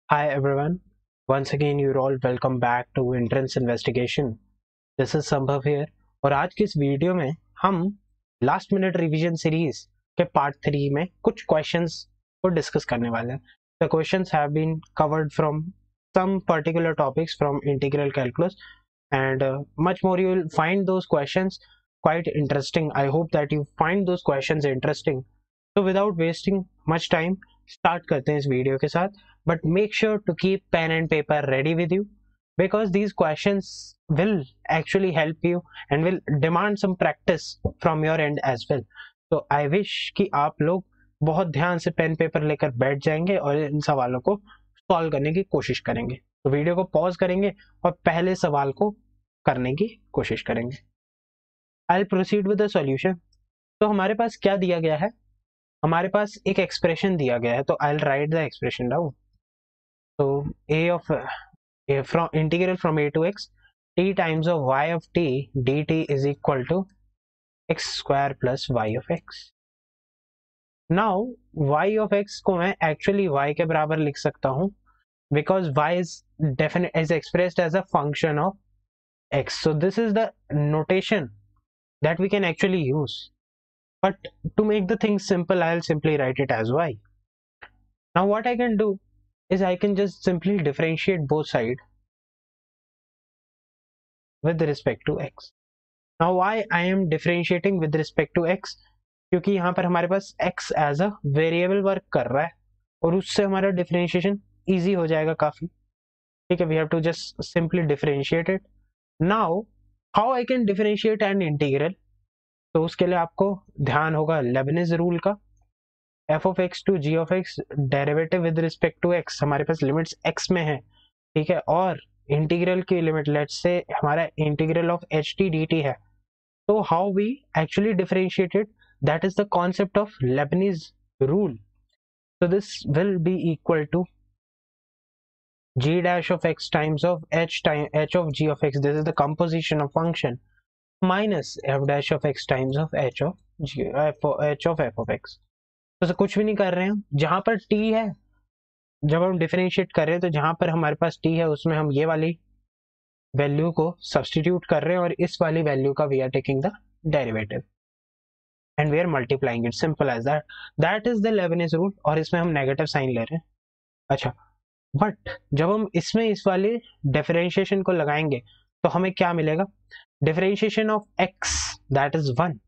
Hi everyone. Once again you're all welcome back to Entrance Investigation. This is Sambhav here. और आज की इस video में हम लास्ट मिनट रिवीजन सीरीज के पार्ट 3 में कुछ क्वेश्चंस को डिस्कस करने वाले हैं. The questions have been covered from some particular topics from integral calculus and much more. You will find those questions quite interesting. I hope that you find those questions interesting. So without wasting much time, start करते हैं इस video के साथ. But make sure to keep pen and paper ready with you because these questions will actually help you and will demand some practice from your end as well. So I wish कि आप लोग बहुत ध्यान से pen paper लेकर बैठ जाएंगे और इन सवालों को सॉल्व करने की कोशिश करेंगे. तो वीडियो को पॉज करेंगे और पहले सवाल को करने की कोशिश करेंगे. I'll proceed with the solution. तो हमारे पास क्या दिया गया है? हमारे पास एक एक्सप्रेशन दिया गया है, तो I'll write the expression down. So from integral from a to x, t times of y of t dt is equal to x square plus y of x. Now y of x को मैं actually y के बराबर लिख सकता हूँ because y is expressed as a function of x. So this is the notation that we can actually use. But to make the thing simple, I'll simply write it as y. Now what I can do is I can just simply differentiate both sides with respect to x. Now why I am differentiating with respect to x? क्योंकि यहाँ पर हमारे पास x as a variable work कर रहा है और उससे हमारा डिफरेंशिएशन इजी हो जाएगा काफी. ठीक है, we have to just simply differentiate it. Now how I can differentiate an integral? तो उसके लिए आपको ध्यान होगा लेबनिज रूल का. f of x to g of x derivative with respect to x, हमारे पास लिमिट्स x में है. ठीक है, और इंटीग्रल की लिमिट लेट्स से हमारा integral of H T D T है. तो how we actually differentiated, that is the concept of Leibniz rule. So this will be equal to g dash of x times of h of g of x, this is the composition of function, minus f dash of x times of h of f of x. तो कुछ भी नहीं कर रहे हैं हम. जहां पर t है, जब हम डिफरेंशिएट कर रहे हैं तो जहां पर हमारे पास t है उसमें हम ये वाली वैल्यू को सब्सटीट्यूट कर रहे हैं और इस वाली वैल्यू का we are taking the derivative and we are multiplying it. Simple as that. That is the Leibniz rule. और इसमें हम नेगेटिव साइन ले रहे हैं. अच्छा, बट जब हम इसमें इस वाले डिफरेंशिएशन को लगाएंगे तो हमें क्या मिलेगा? Differentiation of x that is 1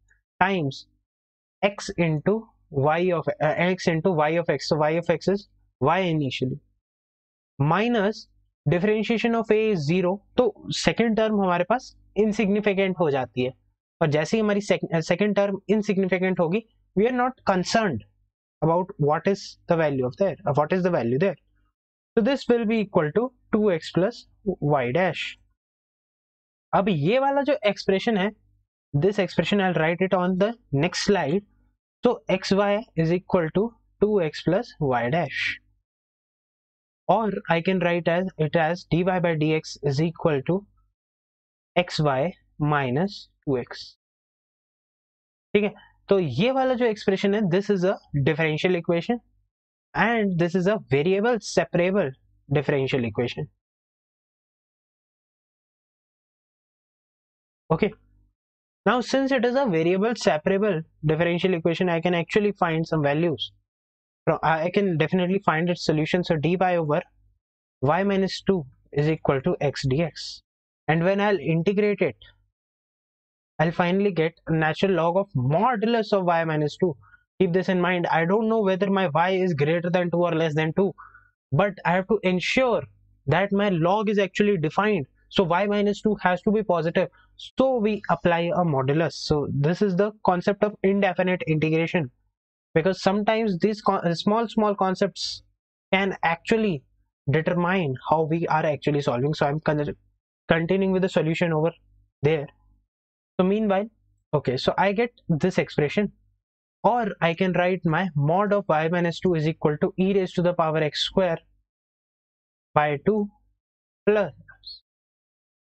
times x into y of x. So y of x is y initially minus differentiation of a is 0. तो सेकेंड टर्म हमारे पास इनसिग्निफिकेंट हो जाती है और जैसे ही हमारी सेकेंड टर्म इनसिग्निफिकेंट होगी, we are not concerned about what is the value there. So this will be equal to 2x plus y dash. अब ये वाला जो एक्सप्रेशन है, this expression I'll write it on the next slide. So xy is equal to 2x plus y dash, or I can write it as dy by dx is equal to xy minus 2x. ठीक है, तो ये वाला जो expression है, this is a differential equation and this is a variable separable differential equation. Okay, now since it is a variable separable differential equation, I can actually find some values. I can definitely find its solution. So dy over y minus 2 is equal to x dx, and when I'll integrate it, I'll finally get a natural log of modulus of y minus 2. Keep this in mind. I don't know whether my y is greater than 2 or less than 2, but I have to ensure that my log is actually defined. So y minus 2 has to be positive. So we apply a modulus. So this is the concept of indefinite integration, because sometimes these small concepts can actually determine how we are actually solving. So I'm continuing with the solution over there. So meanwhile, okay, so I get this expression, or I can write my mod of y minus 2 is equal to e raised to the power x square by 2 plus,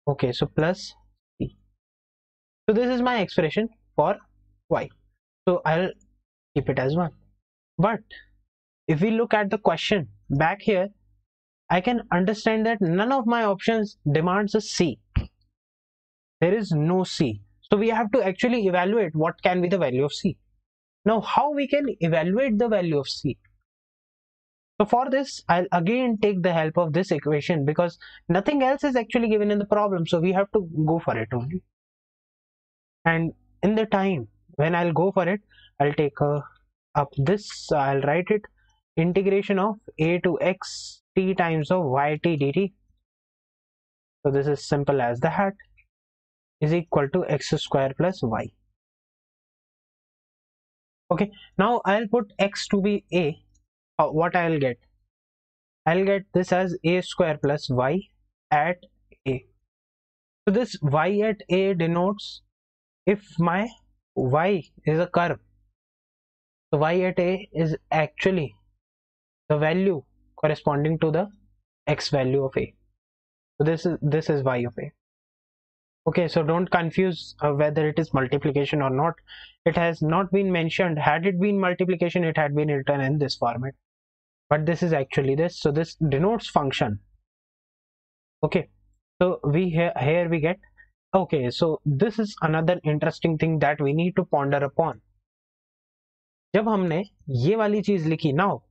okay, so plus c. So this is my expression for y. So I'll keep it as 1. But if we look at the question back here, I can understand that none of my options demands a C. There is no C. So we have to actually evaluate what can be the value of C. Now, how we can evaluate the value of C? So for this, I'll again take the help of this equation because nothing else is actually given in the problem. So we have to go for it only. And in the time when I'll go for it, I'll take up this, I'll write it integration of a to x t times of yt dt. So this is simple as that is equal to x square plus y. Okay, now I'll put x to be a. What I'll get? I'll get this as a square plus y at a. So this y at a denotes if my y is a curve. So y at a is actually the value corresponding to the x value of a. So this is y of a. Okay, so don't confuse whether it is multiplication or not. It has not been mentioned. Had it been multiplication, it had been written in this format. But this is actually this. So this denotes function. Okay, so here we get. Okay, so this is another interesting thing that we need to ponder upon. जब हमने ये वाली चीज लिखी, now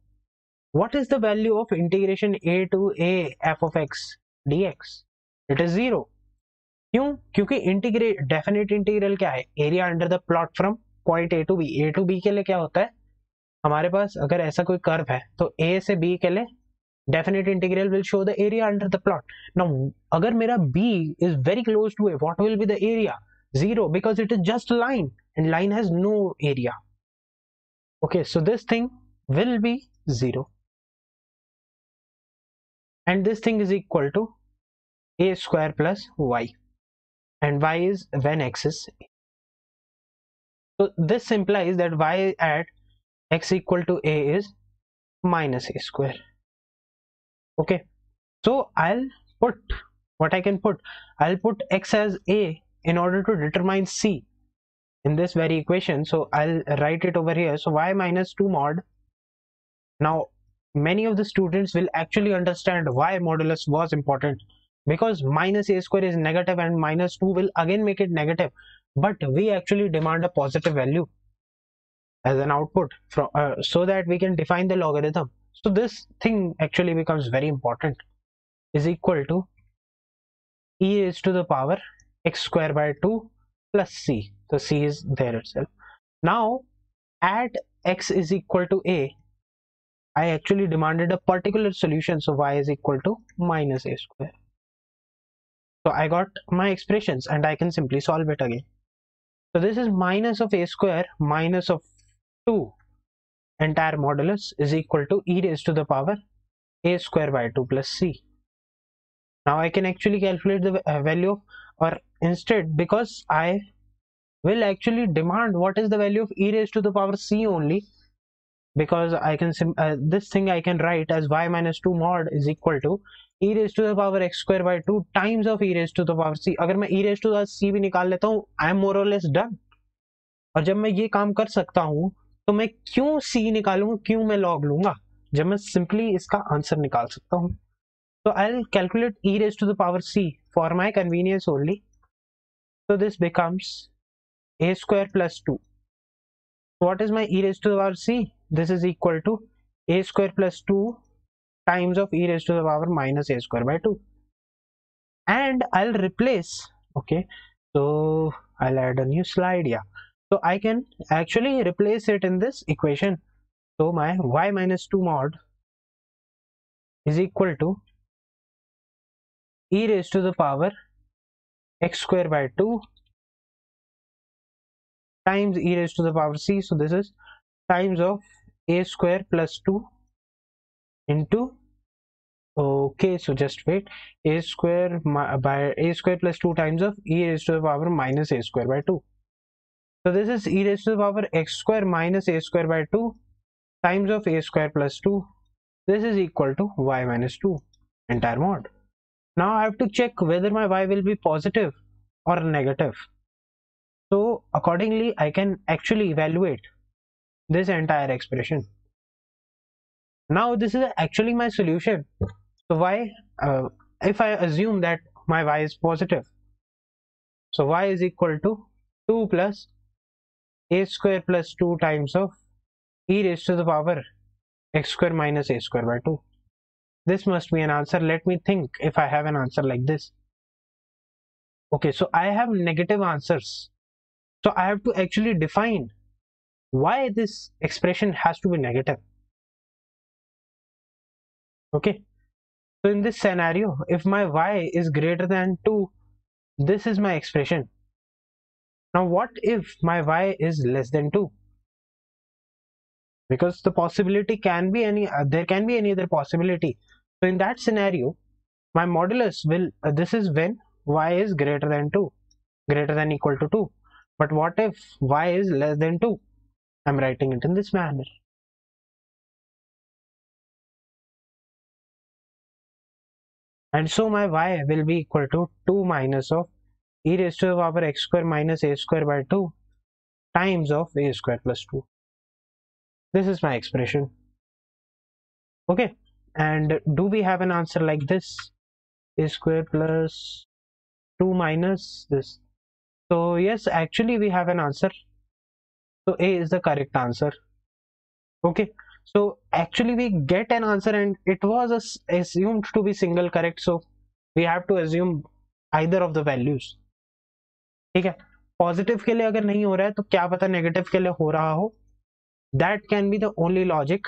what is the value of integration a to a f of x dx? It is 0. क्यों? क्योंकि integrate definite integral क्या है? Area under the plot from point A to B. A to B के लिए क्या होता है? हमारे पास अगर ऐसा कोई कर्व है तो ए से बी के लिए definite integral will show the area under the plot. Now अगर मेरा B is very close to A, what will be the area? 0, because it is just line and line has no area. Okay, so this thing will be 0 and this thing is equal to a square plus y, and y is when x is a. So this implies that y at x equal to a is minus a square. Okay, so I'll put what I can put. I'll put x as a in order to determine c in this very equation. So I'll write it over here. So y minus 2 mod. Now many of the students will actually understand why modulus was important, because minus a square is negative and minus 2 will again make it negative, but we actually demand a positive value as an output from so that we can define the logarithm. So this thing actually becomes very important, is equal to e raised to the power x square by 2 plus c. So c is there itself. Now at x is equal to a, I actually demanded a particular solution, so y is equal to minus a square. So I got my expressions and I can simply solve it again. So this is minus of a square minus of 2 entire modulus is equal to e raised to the power a square by 2 plus c. Now I can actually calculate the value of, or instead, because I will actually demand what is the value of e raised to the power c only, because I can this thing I can write as y minus 2 mod is equal to e raised to the power x square by 2 times of e raised to the power c. अगर मैं e raised to the c भी निकाल लेता हूँ, I am more or less done. और जब मैं ये काम कर सकता हूँ तो मैं क्यों c निकालूंगा, क्यों मैं log लूंगा, जब मैं simply इसका आंसर निकाल सकता हूँ. So I'll calculate e raised to the power c for my convenience only. So this becomes a square plus 2. What is my e raised to the power c? This is equal to a square plus 2 times of e raised to the power minus a square by 2. And I'll replace, okay, so I'll add a new slide, yeah. So I can actually replace it in this equation. So my y minus 2 mod is equal to e raised to the power x square by 2 times e raised to the power c. So this is times of a square plus 2 into, okay, so just wait, a square by a square plus 2 times of e raised to the power minus a square by 2. So this is e raised to the power x square minus a square by 2 times of a square plus 2. This is equal to y minus 2 entire mod. Now I have to check whether my y will be positive or negative. So accordingly I can actually evaluate this entire expression. Now this is actually my solution. So y, if I assume that my y is positive, so y is equal to 2 plus a square plus 2 times of e raised to the power x square minus a square by 2. This must be an answer. Let me think if I have an answer like this. Okay, so I have negative answers. So I have to actually define why this expression has to be negative. Okay, so in this scenario, if my y is greater than 2, this is my expression. Now what if my y is less than 2? Because the possibility can be any, there can be any other possibility. So in that scenario, my modulus will, this is when y is greater than 2, greater than equal to 2. But what if y is less than 2? I'm writing it in this manner. And so my y will be equal to 2 minus of e raised to the power x square minus a square by 2 times of a square plus 2. This is my expression. Okay, and do we have an answer like this? A square plus 2 minus this. So yes, actually we have an answer. So A is the correct answer. Okay, so actually we get an answer and it was assumed to be single correct, so we have to assume either of the values. ठीक है, positive के लिए अगर नहीं हो रहा है तो क्या पता नेगेटिव के लिए हो रहा हो. That can be the only logic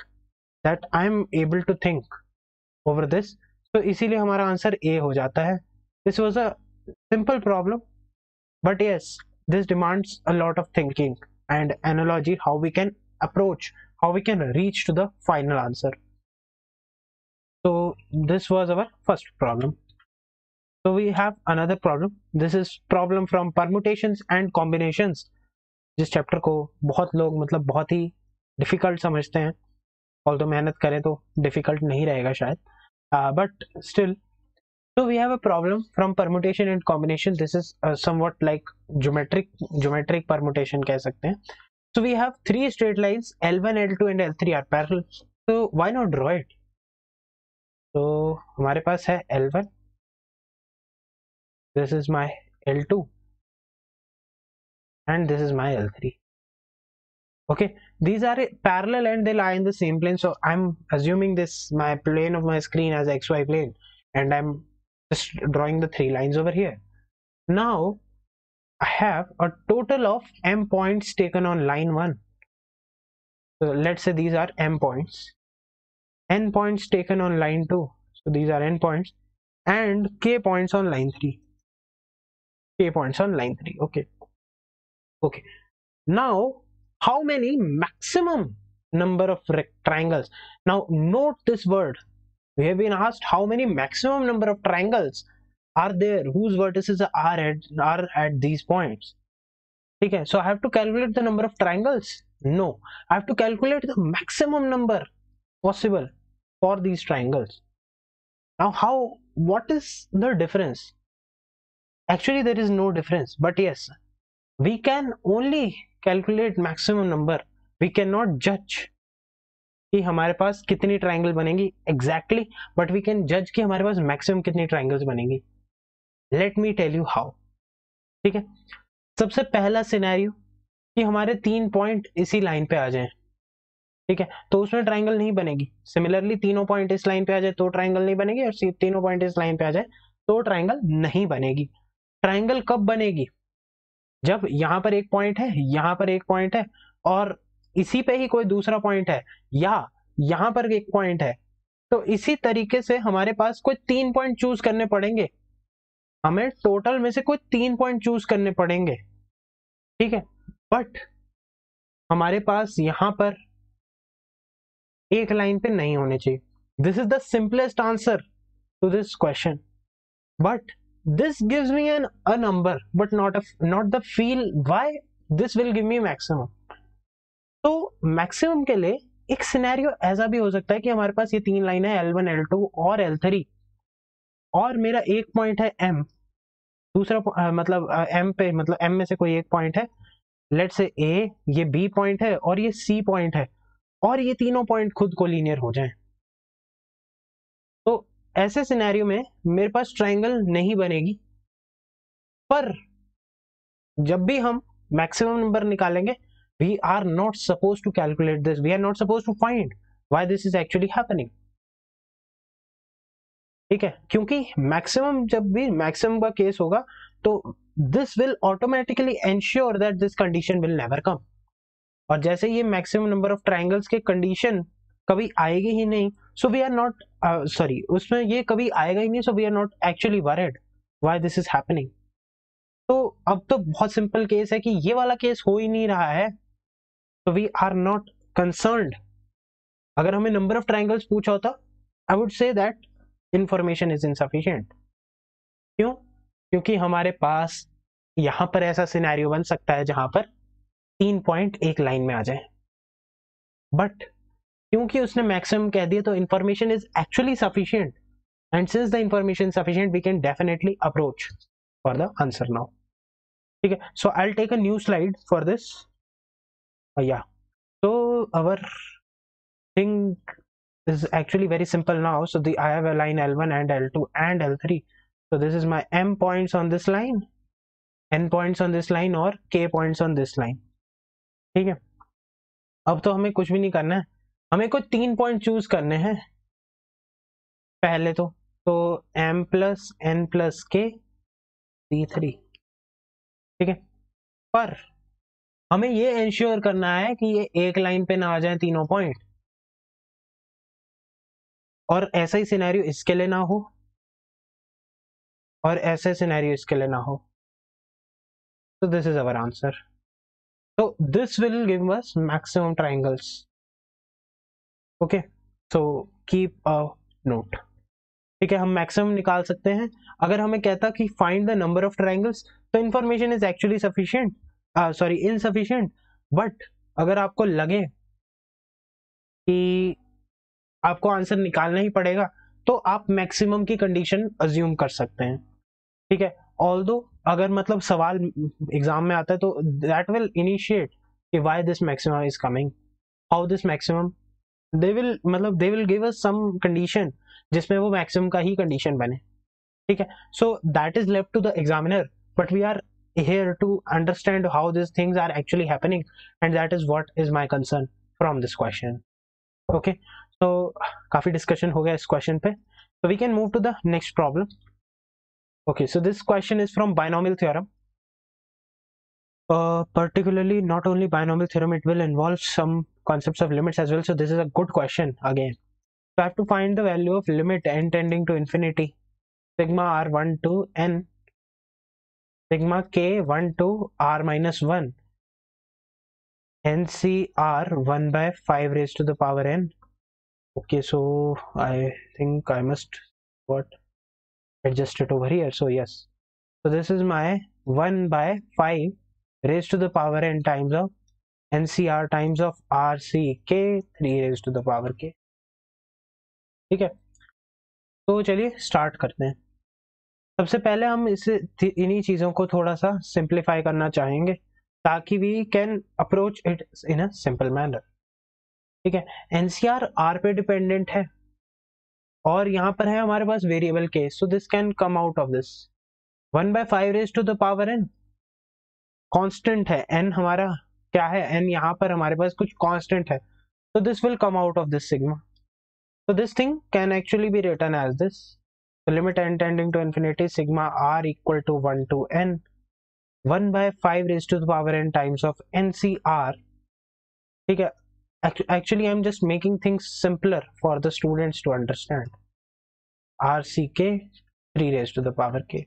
that I am able to think over this. तो इसीलिए हमारा आंसर A हो जाता है. This was a simple problem, but yes, this demands a lot of thinking and analogy, how we can approach, how we can reach to the final answer. So this was our first problem. So we have another problem. This is problem from permutations and combinations, जिस chapter को बहुत लोग मतलब बहुत ही difficult समझते हैं, although मेहनत करें तो डिफिकल्ट नहीं रहेगा शायद, but still. So we have a problem from permutation and combination. This is somewhat like geometric permutation कह सकते हैं. So we have three straight lines, L1, L2 and L3 are parallel. So why not draw it? So हमारे पास है L1, this is my L2 and this is my L3. Okay, these are parallel and they lie in the same plane. So I'm assuming this, my plane of my screen as XY plane, and I'm just drawing the three lines over here. Now I have a total of m points taken on line 1. So let's say these are m points, n points taken on line 2. So these are n points, and k points on line 3. K points on line 3. Okay. Okay. Now, how many maximum number of triangles? Now note this word. We have been asked how many maximum number of triangles are there whose vertices are at these points. Okay, so I have to calculate the number of triangles? No, I have to calculate the maximum number possible for these triangles. Now what is the difference? Actually there is no difference, but yes, we can only calculate maximum number. We cannot judge कि हमारे पास कितनी triangle बनेंगी exactly, but we can judge कि हमारे पास maximum कितनी triangles बनेंगी. Let me tell you how. ठीक है, सबसे पहला सिनेरियो कि हमारे 3 पॉइंट इसी लाइन पे आ जाएं. ठीक है, तो उसमें ट्राइंगल नहीं बनेगी. सिमिलरली तीनों पॉइंट इस लाइन पे आ जाए तो ट्राइंगल नहीं बनेगी, और तीनों पॉइंट इस लाइन पे आ जाए तो ट्राइंगल नहीं बनेगी. ट्राइंगल कब बनेगी? जब यहाँ पर एक पॉइंट है, यहाँ पर एक पॉइंट है, और इसी पे ही कोई दूसरा पॉइंट है, या यहाँ पर एक पॉइंट है. तो इसी तरीके से हमारे पास कोई 3 पॉइंट चूज करने पड़ेंगे. हमें टोटल में से कोई 3 पॉइंट चूज करने पड़ेंगे. ठीक है, बट हमारे पास यहां पर एक लाइन पे नहीं होने चाहिए. This is the simplest answer to this question, but this gives me a number but not the feel why this will give me maximum. तो मैक्सिमम के लिए एक सिनेरियो ऐसा भी हो सकता है कि हमारे पास ये 3 लाइन है L1, L2 और L3, और मेरा एक पॉइंट है M, दूसरा मतलब M पे, मतलब M में से कोई एक पॉइंट है, लेट्स से A, ये B पॉइंट है और ये C पॉइंट है, और ये तीनों पॉइंट खुद को लीनियर हो जाएं. तो ऐसे सिनेरियो में मेरे पास ट्रायंगल नहीं बनेगी, पर जब भी हम मैक्सिमम नंबर निकालेंगे, we are not suppose to calculate this, we are not suppose to find why this is actually happening. ठीक है, क्योंकि मैक्सिमम, जब भी मैक्सिमम का केस होगा तो this will automatically ensure that this condition will never come. और जैसे ये मैक्सिमम नंबर ऑफ ट्रायंगल्स के कंडीशन कभी आएगी ही नहीं, so we are not sorry, उसमें ये कभी आएगा ही नहीं, so we are not actually worried why this is happening. तो अब तो बहुत सिंपल केस है कि ये वाला केस हो ही नहीं रहा है, तो वी आर नॉट कंसर्न्ड। अगर हमें नंबर ऑफ ट्रायंगल्स पूछा होता, I would say that information is insufficient. क्यों? क्योंकि हमारे पास यहां पर ऐसा सिनेरियो बन सकता है जहां पर 3 पॉइंट एक लाइन में आ जाए, बट क्योंकि उसने मैक्सिमम कह दिया तो information is actually sufficient, and since the information sufficient we can definitely approach for the answer now. ठीक है, so I will take a new slide for this. Yeah so our thing is actually very simple now. So I have a line L1 and L2 and L3. So this is my M points on this line, N points on this line और K points on this line. ठीक है, अब तो हमें कुछ भी नहीं करना है, हमें कुछ 3 पॉइंट चूज करने हैं पहले तो M plus N plus K C3। ठीक है, पर हमें ये इंश्योर करना है कि ये एक लाइन पे ना आ जाए तीनों पॉइंट, और ऐसा ही सिनेरियो इसके लिए ना हो, और ऐसे सिनेरियो इसके लिए ना हो। तो दिस इज अवर आंसर। तो this will give us maximum triangles. Okay, so keep a note. ठीक है, हम मैक्सिमम निकाल सकते हैं। अगर हमें कहता कि find the number of triangles, तो information is actually sufficient, sorry insufficient. But अगर आपको लगे कि आपको आंसर निकालना ही पड़ेगा, तो आप मैक्सिमम की कंडीशन अज्यूम कर सकते हैं। ठीक है, ऑल्दो अगर मतलब सवाल एग्जाम में आता है तो दैट विल इनिशिएट कि why this maximum is coming, how this maximum, they will give us some condition जिसमें वो मैक्सिमम का ही कंडीशन बने। ठीक है, so that is left to the examiner, but we are here to understand how these things are actually happening, and that is what is my concern from this question. Okay, so काफी discussion हो गया इस question पे, so we can move to the next problem. Okay, so this question is from binomial theorem. Particularly not only binomial theorem, it will involve some concepts of limits as well. So this is a good question again. So I have to find the value of limit n tending to infinity, sigma r1 to n, sigma k1 to r minus 1, NCR 1 by 5 raised to the power n. Okay, so I think I must adjust it over here. So yes, so this is my 1 by 5 raised to the power n times of NCR times of RCK 3 raised to the power k. ठीक है, तो चलिए start करते हैं। सबसे पहले हम इन्हीं चीज़ों को थोड़ा सा सिंप्लीफाई करना चाहेंगे ताकि we can approach it in a simple manner. ठीक है, एनसीआर आर पे डिपेंडेंट है और यहाँ पर है हमारे पास वेरिएबल के, so this can come out of this 1 by 5 raised to the power n, constant है n, हमारा क्या है n, यहाँ पर हमारे पास कुछ कांस्टेंट है, so this will come out of this sigma. So this thing can actually be written as this. So limit n tending to infinity sigma r equal to 1 to n 1 by 5 raised to the power n times of NCR. ठीक है, actually I'm just making things simpler for the students to understand. RCK 3 raised to the power k.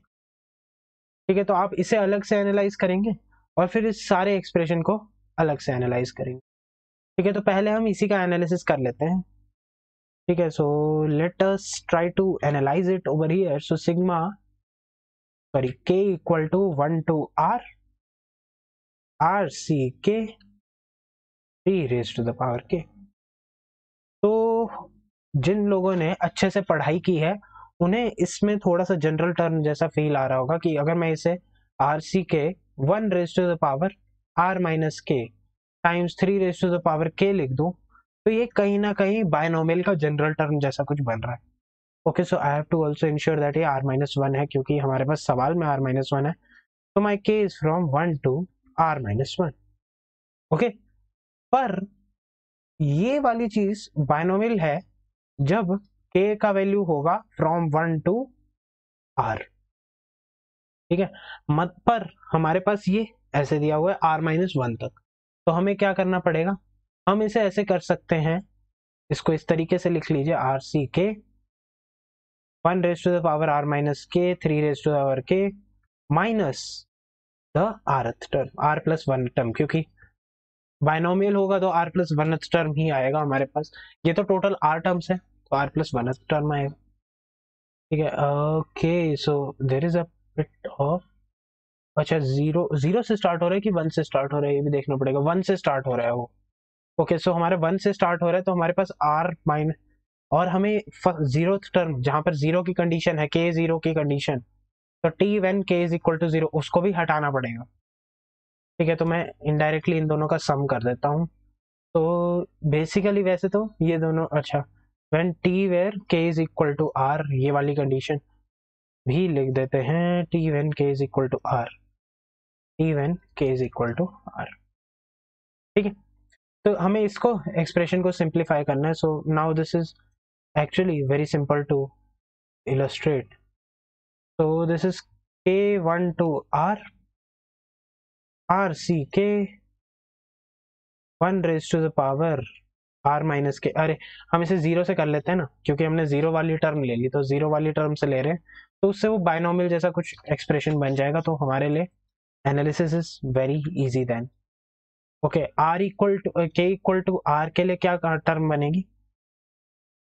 ठीक है, तो आप इसे अलग से analyse करेंगे और फिर इस सारे एक्सप्रेशन को अलग से एनालाइज करेंगे। ठीक है, तो पहले हम इसी का एनालिसिस कर लेते हैं। ठीक है, so let us try to analyse it over here. So sigma sorry k equal to 1 to r c k 3 raised to the power k। तो जिन लोगों ने अच्छे से पढ़ाई की है उन्हें इसमें थोड़ा सा जनरल टर्म जैसा फील आ रहा होगा कि अगर मैं इसे आर सी के 1 raised to the power r minus k times 3 raised to the power k लिख दूं, तो ये कहीं ना कहीं बायनोमियल का जनरल टर्म जैसा कुछ बन रहा है। Okay, so I have to also ensure that ये r-1 है, क्योंकि हमारे पास सवाल में r-1 है, तो my k is from 1 to r-1। Okay, पर ये वाली चीज बाइनोमियल है जब k का वैल्यू होगा फ्रॉम 1 टू r, ठीक है। मत पर हमारे पास ये ऐसे दिया हुआ है r-1 तक, तो हमें क्या करना पड़ेगा, हम इसे ऐसे कर सकते हैं, इसको इस तरीके से लिख लीजिए, आर सी के 1 raise to the power r minus के 3 raise to the power k minus the rth term, r plus 1 term, क्योंकि बाइनोमियल होगा तो r प्लस 1 टर्म ही आएगा हमारे पास। ये तो टोटल r टर्म्स है, तो r प्लस 1 टर्म आएगा, ठीक है। Okay, so there is a bit of, अच्छा, जीरो से स्टार्ट हो रहा है कि 1 से स्टार्ट हो रहा है, ये भी देखना पड़ेगा। 1 से स्टार्ट हो रहा है वो। ओके, सो हमारे 1 से स्टार्ट हो रहा है, तो हमारे पास r माइनस, और हमें जीरो टर्म जहां पर जीरो की कंडीशन है, k जीरो की कंडीशन, तो t when k is equal to 0 उसको भी हटाना पड़ेगा, ठीक है। तो मैं इनडायरेक्टली इन दोनों का सम कर देता हूँ। तो बेसिकली वैसे तो ये दोनों, अच्छा, when t where k is equal to r, ये वाली कंडीशन भी लिख देते हैं, t when k is equal to r, t when k is equal to r, ठीक है। तो हमें इसको एक्सप्रेशन को सिंप्लीफाई करना है। So now this is actually very simple to illustrate. So this is k1 to r, rck 1 raised to the power r minus के, अरे हम इसे जीरो से कर लेते हैं ना, क्योंकि हमने जीरो वाली टर्म ले ली, तो जीरो वाली टर्म से ले रहे हैं, तो उससे वो बाइनोमियल जैसा कुछ एक्सप्रेशन बन जाएगा, तो हमारे लिए analysis is very easy then. Okay, r equal to k equal to r के लिए क्या टर्म बनेगी,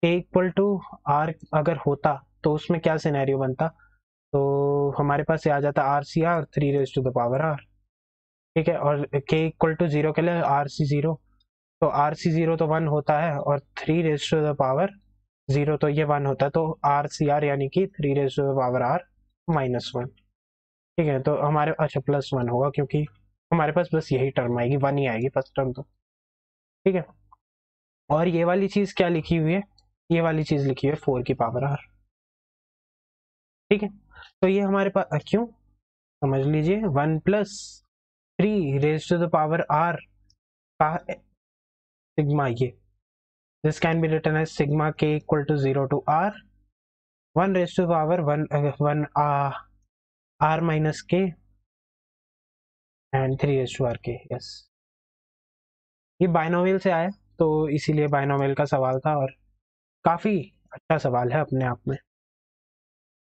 k इक्वल टू r अगर होता तो उसमें क्या सिनेरियो बनता, तो हमारे पास आ जाता R C R 3 raise to the power r, ठीक है। और k इक्वल टू 0 के लिए आर सी 0, तो आर सी 0 तो 1 होता है, और 3 रेज टू द पावर 0 तो ये 1 होता है, तो आर सी आर यानी कि 3 raise to the power r minus 1, ठीक है। तो हमारे, अच्छा, प्लस 1 होगा, क्योंकि हमारे पास बस यही टर्म आएगी, 1 ही आएगी फर्स्ट टर्म, तो ठीक है। और ये वाली चीज क्या लिखी हुई है, ये वाली चीज लिखी हुई है 4 की पावर r, ठीक है। तो ये हमारे पास, क्यों, समझ लीजिए, 1 plus 3 raise to the power r का सिग्मा, ये this can be written as sigma k equal to 0 to r 1 raise to power 1 r minus k and 3 raise to r k, yes. ये बाइनोमियल से आया, तो इसीलिए binomial का सवाल था, और काफी अच्छा सवाल है अपने आप में,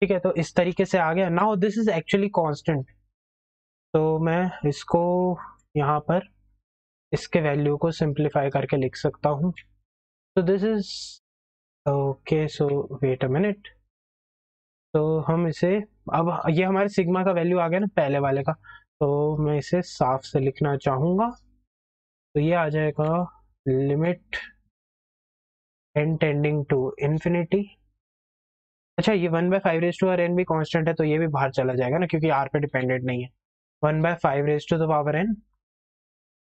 ठीक है। तो इस तरीके से आ गया। Now this is actually constant, तो मैं इसको यहाँ पर इसके वैल्यू को सिंप्लीफाई करके लिख सकता हूँ। तो this is okay, so wait a minute, तो हम इसे, अब ये हमारे सिग्मा का वैल्यू आ गया ना पहले वाले का, तो मैं इसे साफ से लिखना चाहूंगा, तो ये आ जाएगा limit n tending to infinity. अच्छा, ये 1/5 रेज टू आर एन भी कांस्टेंट है, तो ये भी बाहर चला जाएगा ना, क्योंकि r पे डिपेंडेंट नहीं है। 1/5 raise to the power n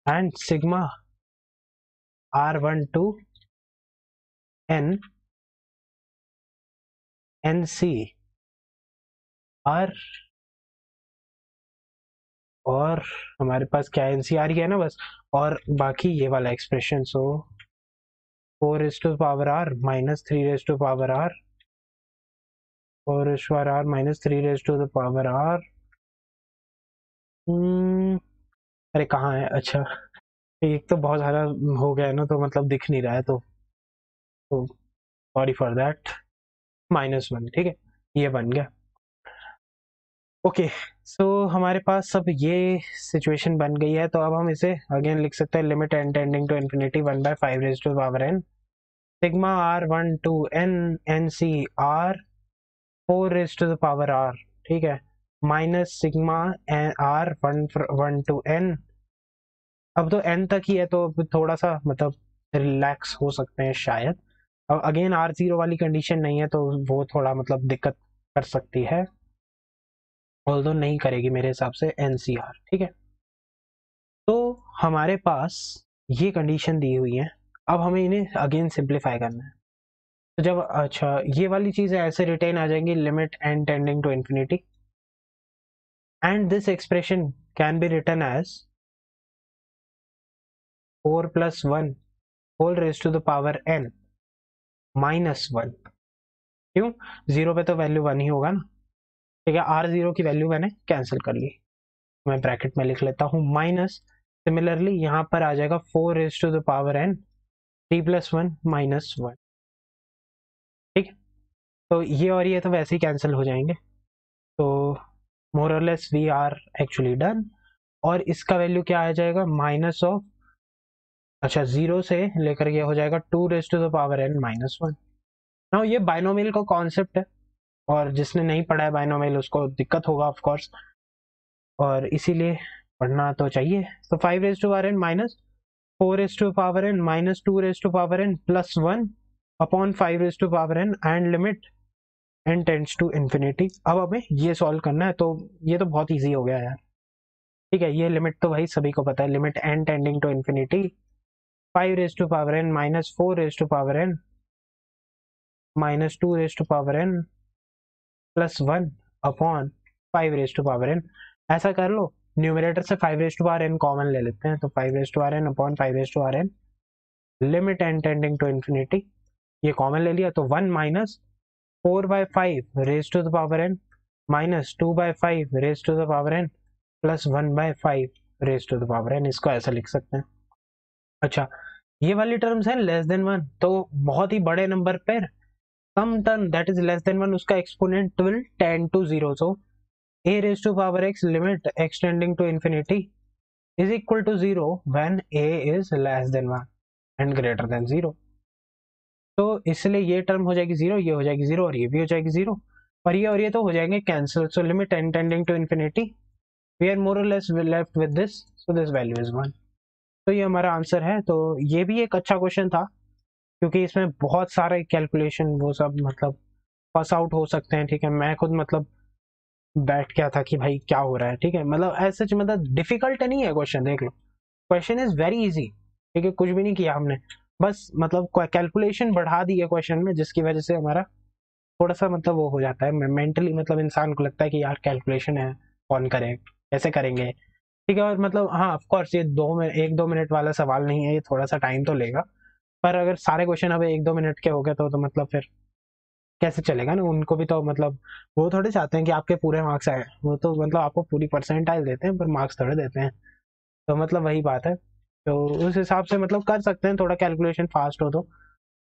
and sigma r1 to n nc r, और हमारे पास क्या एनसीआर ही है ना बस, और बाकी ये वाला expression, so 4 raise to power r minus 3 raise to power r, 4 raise to r minus 3 raise to the power r। अरे कहाँ है, अच्छा, एक तो बहुत सारा हो गया है ना, तो मतलब दिख नहीं रहा है, तो सॉरी फॉर दैट, -1, ठीक है, ये बन गया। ओके, सो हमारे पास सब ये सिचुएशन बन गई है, तो अब हम इसे अगेन लिख सकते हैं, limit n tending to infinity 1/5 raise to power n sigma r1 to n nc r 4 raise to the power r, ठीक है, minus sigma r1 to n, अब तो n तक ही है, तो अब थोड़ा सा मतलब रिलैक्स हो सकते हैं शायद। अब अगेन r0 वाली कंडीशन नहीं है, तो वो थोड़ा मतलब दिक्कत कर सकती है, ऑल्दो नहीं करेगी मेरे हिसाब से एनसीआर, ठीक है। तो हमारे पास ये कंडीशन दी हुई है, अब हमें इन्हें अगेन सिंप्लीफाई करना है। तो जब अच्छा ये वाली चीजें ऐसे रिटेन आ जाएंगी, limit n tending to infinity, and this expression can be written as 4 + 1 whole raise to the power n -1। क्यों? 0 पे तो वैल्यू 1 ही होगा ना, ठीक है। r0 की वैल्यू मैंने कैंसिल कर ली, मैं ब्रैकेट में लिख लेता हूँ माइनस। सिमिलरली यहाँ पर आ जाएगा 4 raise to the power n t + 1 -1, ठीक है। तो ये और ये तो वैसे ही कैंसिल हो जाएंगे, तो more or less we are actually done. और इसका वैल्यू क्या आ जाएगा, माइनस ऑफ, अच्छा 0 से लेकर ये हो जाएगा 2 raise to the power n -1। Now ये बाइनोमियल का कॉन्सेप्ट है, और जिसने नहीं पढ़ा है बाइनोमियल उसको दिक्कत होगा ऑफ कोर्स, और इसीलिए पढ़ना तो चाहिए। तो 5 raise to power n minus 4 raise to power n minus 2 raise to power n plus 1 upon 5 raise to power n and limit n tends to infinity. अब हमें ये सॉल्व करना है, तो ये तो बहुत इजी हो गया यार, ठीक है। ये लिमिट तो भाई सभी को पता है, limit n tending to infinity 5 raise to power n minus 4 raise to power n minus 2 raise to power n plus 1 upon 5 raise to power n। ऐसा कर लो, न्यूमरेटर से 5 raise to power n common ले लेते हैं, तो 5 raise to power n upon 5 raise to power n limit n tending to infinity, ये common ले लिया तो 1 minus 4/5 raise to the power n minus 2/5 raise to the power n plus 1/5 raise to the power n। इसको ऐसा लिख सकते हैं। अच्छा, ये वाली टर्म्स है लेस देन 1, तो बहुत ही बड़े नंबर पर some term that is less than 1 उसका exponent will tend to 0, so a raised to power x limit x tending to infinity is equal to 0 when a is less than 1 and greater than 0। तो इसलिए ये term हो जाएगी 0, ये हो जाएगी 0 और ये भी हो जाएगी 0, और ये तो हो जाएंगे cancel. So limit n tending to infinity we are more or less left with this, so this value is 1। तो ये हमारा आंसर है। तो ये भी एक अच्छा क्वेश्चन था, क्योंकि इसमें बहुत सारे कैलकुलेशन वो सब मतलब पास आउट हो सकते हैं, ठीक है। मैं खुद मतलब बैठ गया था कि भाई क्या हो रहा है, ठीक है। मतलब ऐसा मतलब डिफिकल्ट नहीं है क्वेश्चन, देख लो क्वेश्चन इज वेरी इजी, ठीक है। कुछ भी नहीं किया हमने, बस मतलब कैलकुलेशन बढ़ा दी है क्वेश्चन में, जिसकी वजह से हमारा थोड़ा सा मतलब वो हो जाता है मेंटली, मतलब इंसान को लगता है कि यार कैलकुलेशन है, कौन करे, कैसे करेंगे, ठीक है। और मतलब हाँ ऑफ कोर्स ये 1-2 मिनट वाला सवाल नहीं है, ये थोड़ा सा टाइम तो लेगा, पर अगर सारे क्वेश्चन अब 1-2 मिनट के हो गए तो मतलब फिर कैसे चलेगा ना। उनको भी तो मतलब वो थोड़े चाहते हैं कि आपके पूरे मार्क्स आए, वो तो मतलब आपको पूरी परसेंटाइल देते हैं पर मार्क्स थोड़े देते हैं, तो मतलब वही बात है। तो उस हिसाब से मतलब कर सकते हैं, थोड़ा कैलकुलेशन फास्ट हो तो,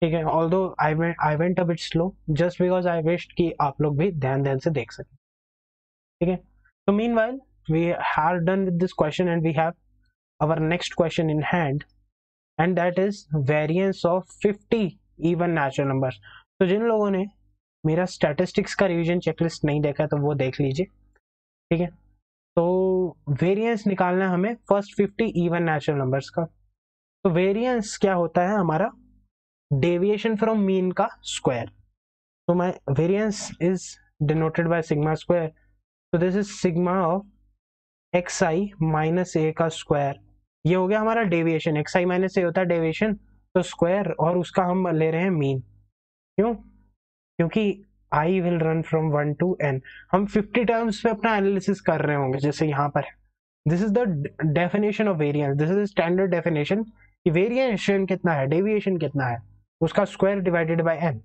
ठीक है। Although I went a bit slow just because I wished कि आप लोग भी ध्यान ध्यान से देख सकें, ठीक है। तो meanwhile we have done with this question and we have our next question in hand, and that is variance of 50 even natural numbers। तो जिन लोगों ने मेरा स्टैटिस्टिक्स का रिवीजन चेकलिस्ट नहीं देखा तो वो देख लीजिए, ठीक है। तो वेरिएंस निकालना है हमें फर्स्ट 50 इवन नेचुरल नंबर्स का। तो वेरिएंस क्या होता है हमारा, डेविएशन फ्रॉम मीन का स्क्वायर। तो my variance is denoted by sigma square, तो this is sigma of x i minus a का स्क्वायर। ये हो गया हमारा deviation, x i minus a होता है डेविएशन, तो स्क्वायर और उसका हम ले रहे हैं मीन। क्यों? क्योंकि I will run from 1 to n। हम 50 टर्म्स पे अपना एनालिसिस कर रहे होंगे, जैसे यहाँ पर this is the definition of variance, this is standard definition कि वेरिएशन कितना है, डेविएशन कितना है, उसका स्क्वायर डिवाइडेड बाय n,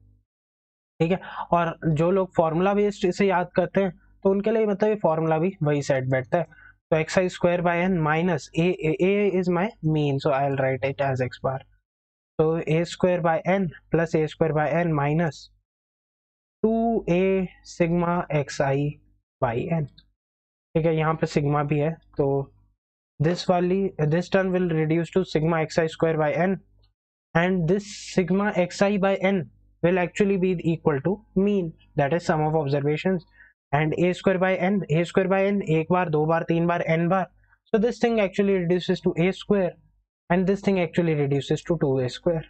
ठीक है। और जो लोग फॉर्मूला बेस्ड इसे याद करते हैं तो उनके लिए मतलब ये फॉर्मूला भी वही सेट बैठता है। तो x i square by n minus a is my mean, so I will write it as x bar. तो a square by n plus a square by n minus 2a sigma x i by एन, ठीक है। यहाँ पे sigma भी है, तो this term will reduce to sigma x i square by n, and this sigma x i by n will actually be equal to mean, that is sum of observations, and a square by n एक बार, दो बार, तीन बार, n bar, so this thing actually reduces to a square and this thing actually reduces to 2a square,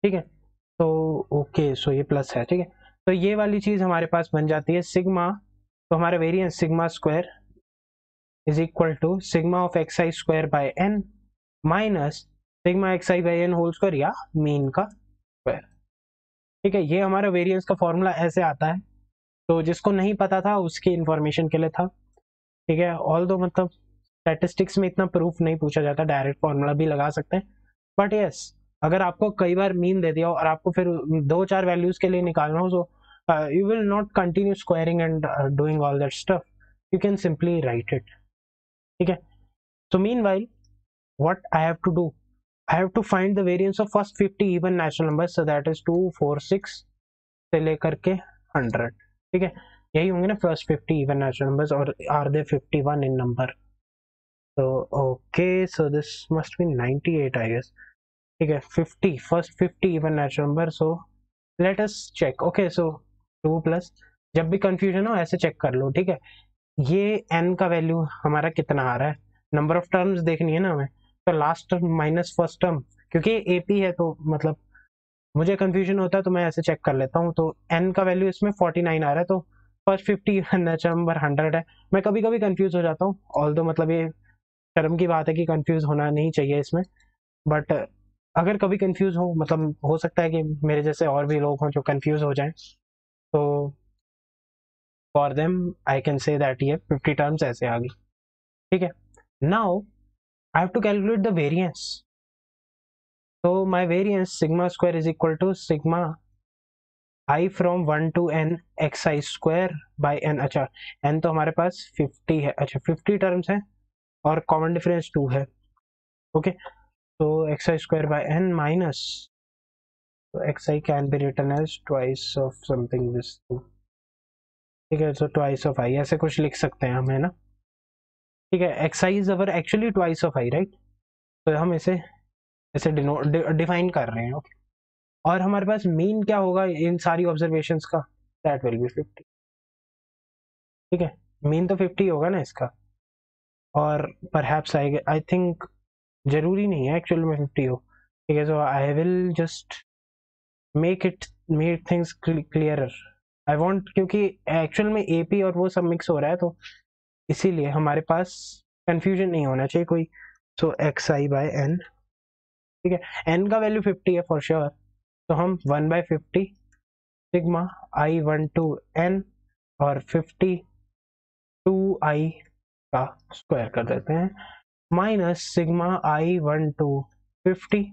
ठीक है। तो okay, सो ये plus है, ठीक है। तो ये वाली चीज हमारे पास बन जाती है सिग्मा, तो हमारा variance sigma square is equal to sigma of x i square by n minus sigma x i by n whole square या मीन का स्क्वायर। ठीक है, ये हमारा वेरिएंस का फॉर्मूला ऐसे आता है, तो जिसको नहीं पता था उसकी इंफॉर्मेशन के लिए था। ठीक है, ऑल दो मतलब स्टैटिस्टिक्स में इतना प्रूफ नहीं पूछा जाता, डायरेक्ट फॉर्मूला भी लगा सकते हैं, बट यस अगर आपको कई बार मीन दे दिया और आपको फिर 2-4 वैल्यूज के लिए निकालना हो, सो you will not continue squaring and doing all that stuff. You can simply write it. Okay. So meanwhile, what I have to do, I have to find the variance of first 50 even natural numbers. So that is 2, 4, 6 से लेकर के 100. ठीक है, यही होंगे ना first 50 even natural numbers, और are they 51 in number? So okay, so this must be 98 I guess. ठीक है, 50 first 50 even natural number. So let us check. Okay, so 2 plus, जब भी कंफ्यूजन हो ऐसे चेक कर लो। ठीक है, ये n का वैल्यू हमारा कितना आ रहा है, नंबर ऑफ टर्म्स देखनी है ना हमें, तो last term minus first term, क्योंकि एपी है तो मतलब मुझे कंफ्यूजन होता है तो मैं ऐसे चेक कर लेता हूँ। तो n का वैल्यू इसमें 49 आ रहा है, तो फर्स्ट 50 नेचुरल नंबर 100 है। मैं कभी कभी कंफ्यूज हो जाता हूँ, ऑल दो मतलब ये शर्म की बात है कि कंफ्यूज होना नहीं चाहिए इसमें, बट अगर कभी कंफ्यूज हो, मतलब हो सकता है कि मेरे जैसे और भी लोग हों जो कंफ्यूज हो जाएं, तो for them I can say that ये 50 टर्म्स ऐसे आ गई। ठीक है, now I have to calculate the variance. तो my variance sigma square is equal to sigma i from 1 to n x i square by n। अच्छा, n तो हमारे पास 50 है, अच्छा 50 टर्म्स है और कॉमन डिफरेंस 2 है। ओके, तो x i square by n minus, तो x i can be written as twice of something this 2। ठीक है, तो ट्वाइस ऑफ आई ऐसे कुछ लिख सकते हैं हम, है ना। ठीक है, x I is our actually twice of I, right, तो हम इसे ऐसे डिफाइन कर रहे हैं। ओके, और हमारे पास मीन क्या होगा इन सारी ऑब्जर्वेशंस का, दैट विल बी 50। ठीक है, मीन तो 50 होगा ना इसका, और परहैप्स आई थिंक जरूरी नहीं है एक्चुअल में 50 हो। ठीक है, so I will just make things clearer. I want, क्योंकि एक्चुअल में एपी और वो सब मिक्स हो रहा है, तो इसीलिए हमारे पास कंफ्यूजन नहीं होना चाहिए कोई। सो एक्स आई बाय एन, ठीक है, एन का वैल्यू 50 है फॉर श्योर, तो हम 1/50 सिग्मा आई 1 to n और 50 2i का स्क्वायर कर देते हैं, माइनस सिग्मा आई 1 to 50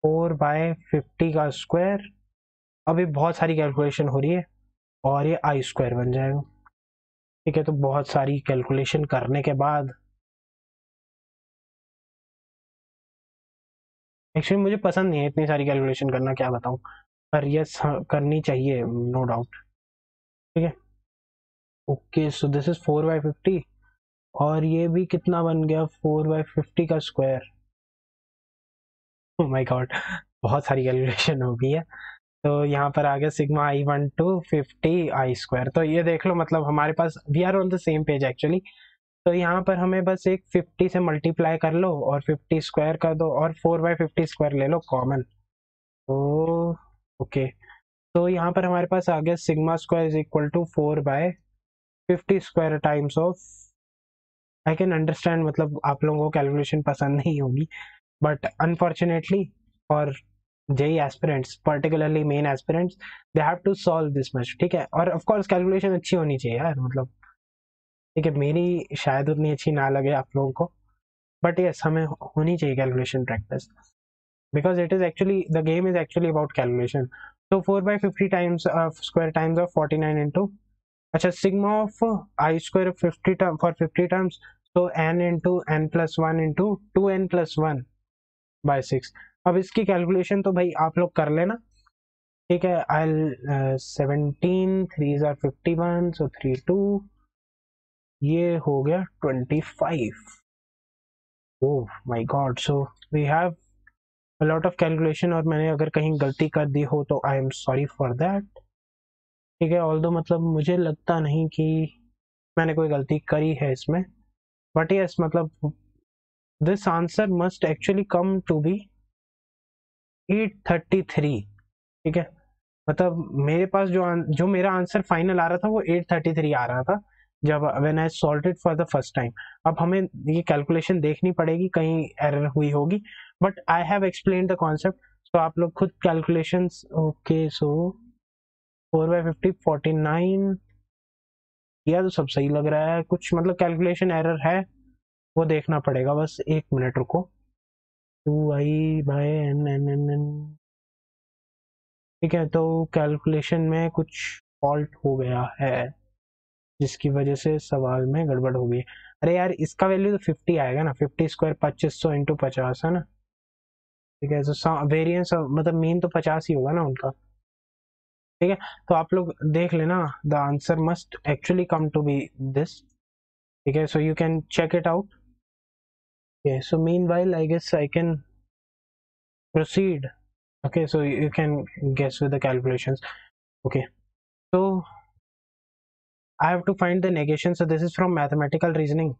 4/50 का स्क्वायर। अभी बहुत सारी कैलकुलेशन हो रही है और ये आई स्क्वायर बन जाएगा। ठीक है, तो बहुत सारी कैलकुलेशन करने के बाद, एक्चुअली मुझे पसंद नहीं है इतनी सारी कैलकुलेशन करना, क्या बताऊं, पर यस करनी चाहिए, नो डाउट। ठीक है, ओके, सो दिस इज 4/50 और ये भी कितना बन गया 4/50 का स्क्वायर। ओह माय गॉड, बहुत सारी कैलकुलेशन हो गई है। तो यहाँ पर आ गया sigma i 1 to 50 i square. तो ये देख लो, मतलब हमारे पास we are on the same page actually. तो यहाँ पर हमें बस एक 50 से मल्टीप्लाई कर लो और 50 स्क्वायर कर दो और 4/50 स्क्वायर ले लो कॉमन। तो ओके, तो यहाँ पर हमारे पास आ गया sigma square is equal to 4/50 square times of, I can understand, मतलब आप लोगों को कैलकुलेशन पसंद नहीं होगी, but unfortunately for JEE aspirants, particularly Main aspirants, they have to solve this much. ठीक है, और ऑफ कोर्स कैलकुलेशन अच्छी होनी चाहिए यार, मतलब ठीक है, मेरी शायद उतनी अच्छी ना लगे आप लोगों को, बट यस हमें होनी चाहिए calculation practice, because it is actually, the game is actually about calculation. So 4/50 times square times of 49 into, अच्छा sigma of I square of 50 term for 50 terms, so n into n plus 1 into 2n plus 1 by 6। अब इसकी calculation तो भाई आप लोग कर लेना। ठीक है, I'll 17 3s are 51, so 3 2, ये हो गया 25। Oh my God, so we have a lot of calculation, और मैंने अगर कहीं गलती कर दी हो तो I am sorry for that. ठीक है, ऑल्दो मतलब मुझे लगता नहीं कि मैंने कोई गलती करी है इसमें, बट यस मतलब this answer must actually come to be 833। ठीक है, मतलब मेरे पास जो मेरा आंसर फाइनल आ रहा था वो 833 आ रहा था जब when I solved it for the first time. अब हमें ये कैलकुलेशन देखनी पड़ेगी, कहीं एरर हुई होगी, but I have explained the concept, तो आप लोग खुद कैलकुलेशंस, ओके सो 4/50 49 किया तो सब सही लग रहा है, कुछ मतलब कैलकुलेशन एरर है वो देखना पड़ेगा, बस 1 मिनट रुको। 2i/n, ठीक है, तो कैलकुलेशन में कुछ फॉल्ट हो गया है जिसकी वजह से सवाल में गड़बड़ हो गई। अरे यार इसका वैल्यू तो 50 आएगा ना, 50 स्क्वायर 2500 इंटू 50 है ना, ठीक है, तो वेरिएंस मतलब मीन तो 50 ही होगा ना उनका, ठीक है। तो आप लोग देख लेना, the answer must actually come to be this, ठीक है, so you can check it out. Okay, so meanwhile I guess I can proceed. Okay, so you can guess with the calculations. Okay, so I have to find the negation, so this is from mathematical reasoning.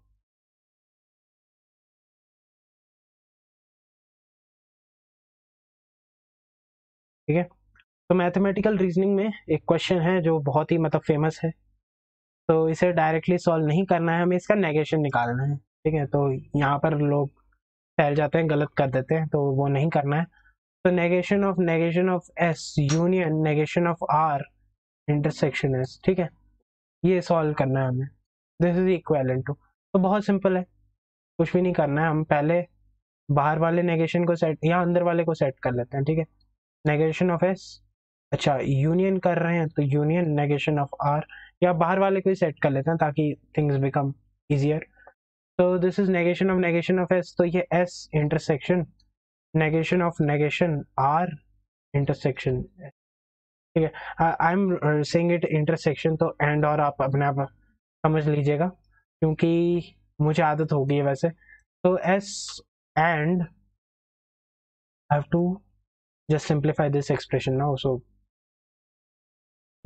ठीक है, तो mathematical reasoning में एक question है जो बहुत ही मतलब famous है, तो इसे डायरेक्टली सॉल्व नहीं करना है, हमें इसका नेगेशन निकालना है, ठीक है। तो यहाँ पर लोग फैल जाते हैं, गलत कर देते हैं, तो वो नहीं करना है। तो negation of S union negation of R intersection S, ठीक है, ये सॉल्व करना है हमें। दिस इज इक्वेलेंट टू, तो बहुत सिंपल है, कुछ भी नहीं करना है, हम पहले बाहर वाले नेगेशन को सेट या अंदर वाले को सेट कर लेते हैं, ठीक है। नेगेशन ऑफ एस, अच्छा यूनियन कर रहे हैं तो यूनियन नेगेशन ऑफ आर, या बाहर वाले को ही सेट कर लेते हैं ताकि थिंग्स बिकम इजियर। तो this is negation of S, तो ये S intersection negation R intersection, ठीक है। I am saying it intersection, तो एंड और आप अपने आप समझ लीजिएगा क्योंकि मुझे आदत हो गई है वैसे। तो S and I have to just simplify this expression now. So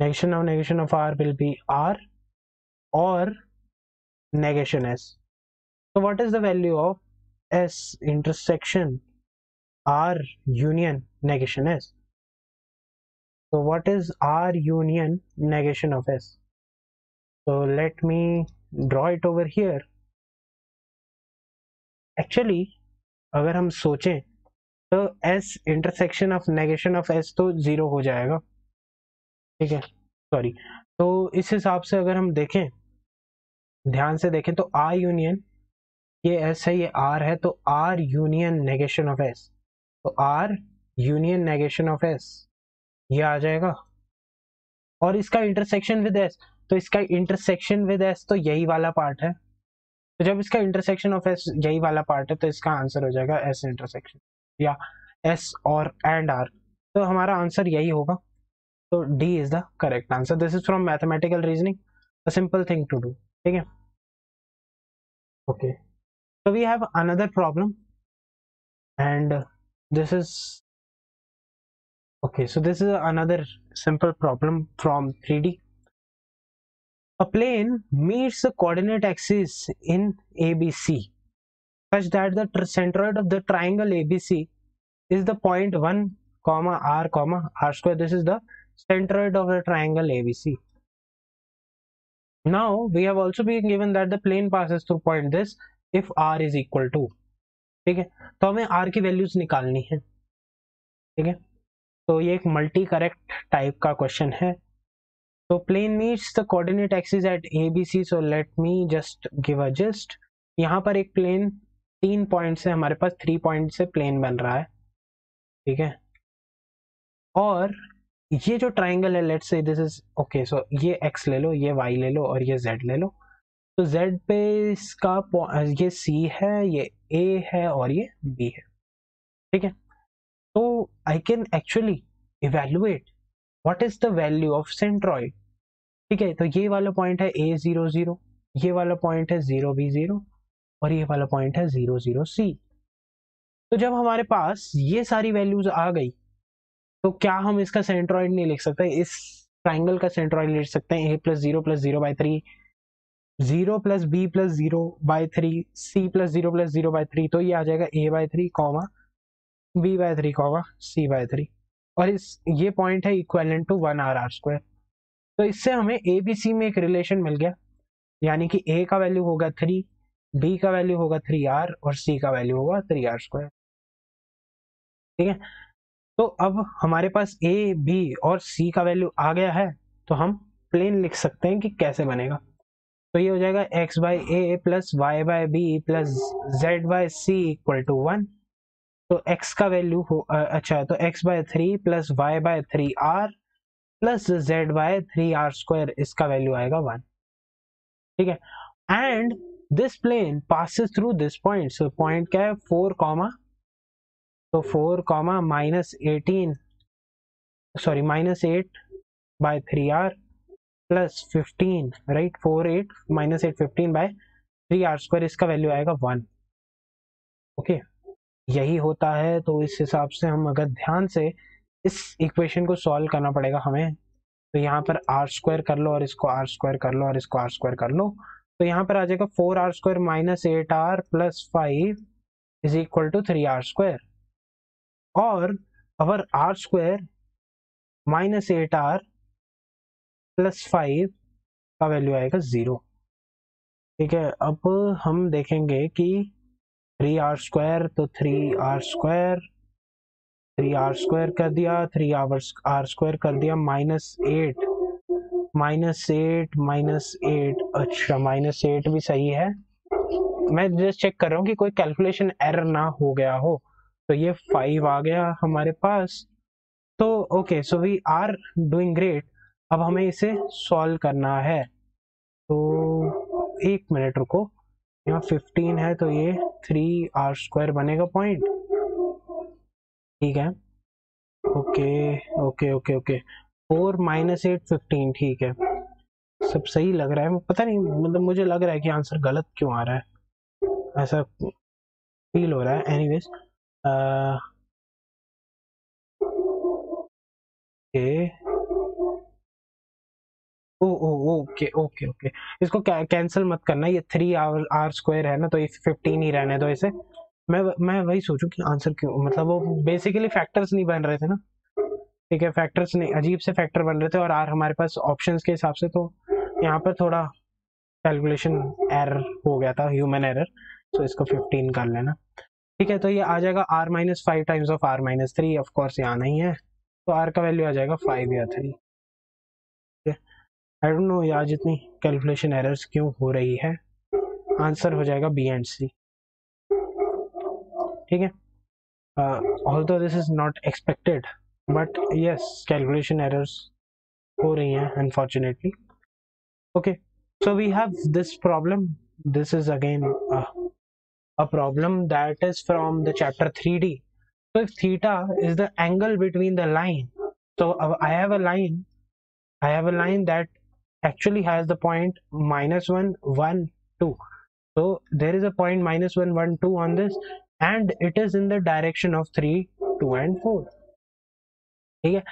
negation of r will be r or negation s. So what is the value of s intersection r union negation s? So what is r union negation of s? So let me draw it over here. Actually अगर हम सोचें तो s intersection of negation of s तो 0 हो जाएगा, ठीक है, sorry. तो इस हिसाब से अगर हम देखें, ध्यान से देखें, तो r यूनियन, ये s है ये r है, तो r union negation of s, तो r union negation of s ये आ जाएगा, और इसका इंटरसेक्शन विद s, तो इसका इंटरसेक्शन विद s तो यही वाला पार्ट है, तो जब इसका इंटरसेक्शन ऑफ s यही वाला पार्ट है तो इसका आंसर हो जाएगा s इंटरसेक्शन या s और एंड r, तो हमारा आंसर यही होगा। तो D is the correct answer. This is from mathematical reasoning, a simple thing to do, ठीक है। Okay, so we have another problem, and this is okay, so this is another simple problem from 3D. A plane meets the coordinate axis in ABC such that the centroid of the triangle ABC is the point 1 comma r square. This is the centroid of the triangle ABC. Now we have also been given that the plane passes through point this if r is equal to, ठीक है, तो हमें r की values निकालनी है, ठीक है। तो ये एक मल्टी करेक्ट टाइप का क्वेश्चन है। तो plane meets the coordinate axis at A B C, so let me just give a just, यहाँ पर एक प्लेन 3 पॉइंट से, हमारे पास 3 पॉइंट से प्लेन बन रहा है, ठीक है, और ये जो ट्राइंगल है, let's say this is okay, सो ये x ले लो, ये y ले लो और ये z ले लो, तो z पे इसका ये c है, ये a है और ये b है, ठीक है। तो I can actually evaluate what is the value of centroid, ठीक है। तो ये वाला पॉइंट है a00, ये वाला पॉइंट है 0b0 और ये वाला पॉइंट है 00c। तो जब हमारे पास ये सारी वैल्यूज आ गई तो क्या हम इसका सेंट्रॉइड नहीं लिख सकते, इस ट्राइंगल का सेंट्रॉइड लिख सकते हैं a+0+0/3, 0+b+0/3, c+0+0/3, तो ये आ जाएगा a/3, b/3, c/3, और इस ये पॉइंट है इक्विवेलेंट टू 1r²। तो इससे हमें ए बी सी में एक रिलेशन मिल गया, यानी कि a का वैल्यू होगा 3, b का वैल्यू होगा 3r और c का वैल्यू होगा 3r², ठीक है। तो अब हमारे पास a, b और c का वैल्यू आ गया है, तो हम प्लेन लिख सकते हैं कि कैसे बनेगा। तो ये हो जाएगा x by a plus y by b plus z by c equal to 1। तो x का वैल्यू हो अच्छा, तो x by 3 plus y by 3r plus z by 3r², इसका वैल्यू आएगा 1। ठीक है, and this plane passes through this point. So point क्या है, 4 कॉमा, तो 4 comma -18 sorry -8 by 3r plus 15, right, 4 8 -8 15 bye 3r², इसका वैल्यू आएगा 1। ओके, यही होता है। तो इस हिसाब से हम अगर ध्यान से इस इक्वेशन को सॉल्व करना पड़ेगा हमें, तो यहाँ पर r² कर लो और इसको r² कर लो और इसको r² कर लो, तो यहाँ पर आ जाएगा 4r² minus 8r plus 5 is equal to 3r²। और अवर r² माइनस 8r प्लस 5 का वैल्यू आएगा 0। ठीक है, अब हम देखेंगे कि 3r², तो 3r² 3r² कर दिया, 3r² कर दिया, -8 -8 अच्छा, -8 भी सही है। मैं जस्ट चेक कर रहा हूँ कि कोई कैलकुलेशन एरर ना हो गया हो। तो ये 5 आ गया हमारे पास। तो okay, so we are doing great. अब हमें इसे सॉल्व करना है, तो 1 मिनट रुको। यहाँ 15 है, तो ये 3r² बनेगा पॉइंट। ठीक है, ओके ओके ओके ओके, 4 -8 15, ठीक है, सब सही लग रहा है। पता नहीं, मतलब मुझे लग रहा है कि आंसर गलत क्यों आ रहा है, ऐसा फील हो रहा है। एनीवेज, ओ ओ ओके ओके ओके, इसको कैंसिल मत करना, ये 3r² है ना, तो ये 15 ही रहने दो इसे। मैं वही सोचूं कि आंसर क्यों, मतलब वो बेसिकली फैक्टर्स नहीं बन रहे थे ना। ठीक है, फैक्टर्स नहीं, अजीब से फैक्टर बन रहे थे, और आर हमारे पास ऑप्शंस के हिसाब से, तो यहाँ पर थोड़ा कैलकुलेशन एरर हो गया था, ह्यूमन एरर। तो इसको 15 कर लेना। ठीक है, तो ये आ जाएगा r-5 times of r-3, of course यहाँ नहीं है, तो r का वैल्यू आ जाएगा 5 या 3। आई डोंट नो यार, जितनी कैलकुलेशन एरर्स क्यों हो रही है। आंसर हो जाएगा बी एंड सी। ठीक है, although this is not expected, but yes, calculation errors हो रही हैं unfortunately. Okay, so we have this problem. This is again a problem that is from the chapter 3D. So if theta is the angle between the line, so I have a line that actually has the point -1 1 2. So there is a point -1 1 2 on this, and it is in the direction of 3 2 and 4. ठीक है,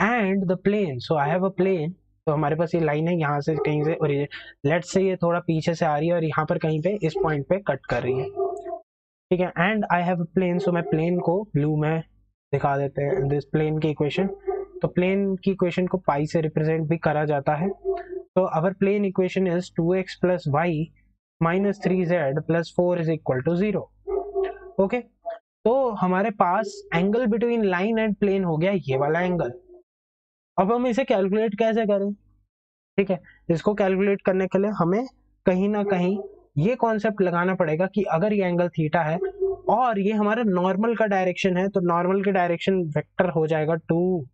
and the plane, so I have a plane, तो हमारे पास ये line है यहाँ से कहीं से, और लेट्स से ये थोड़ा पीछे से आ रही है और यहाँ पर कहीं पे इस पॉइंट पे कट कर रही है। ठीक है, and I have a plane, सो मैं प्लेन को ब्लू में दिखा देते हैं, दिस प्लेन की इक्वेशन। तो प्लेन की इक्वेशन को पाई से रिप्रेजेंट भी करा जाता है। तो our plane equation is 2x plus y minus 3z plus 4 is equal to 0। Okay, तो हमारे पास angle between line and plane हो गया ये वाला एंगल। अब हम इसे कैलकुलेट कैसे करें? ठीक है, इसको कैलकुलेट करने के लिए हमें कहीं ना कहीं ये कॉन्सेप्ट लगाना पड़ेगा कि अगर ये एंगल थीटा है और ये हमारा नॉर्मल का डायरेक्शन है, तो नॉर्मल के डायरेक्शन वेक्टर हो जाएगा 2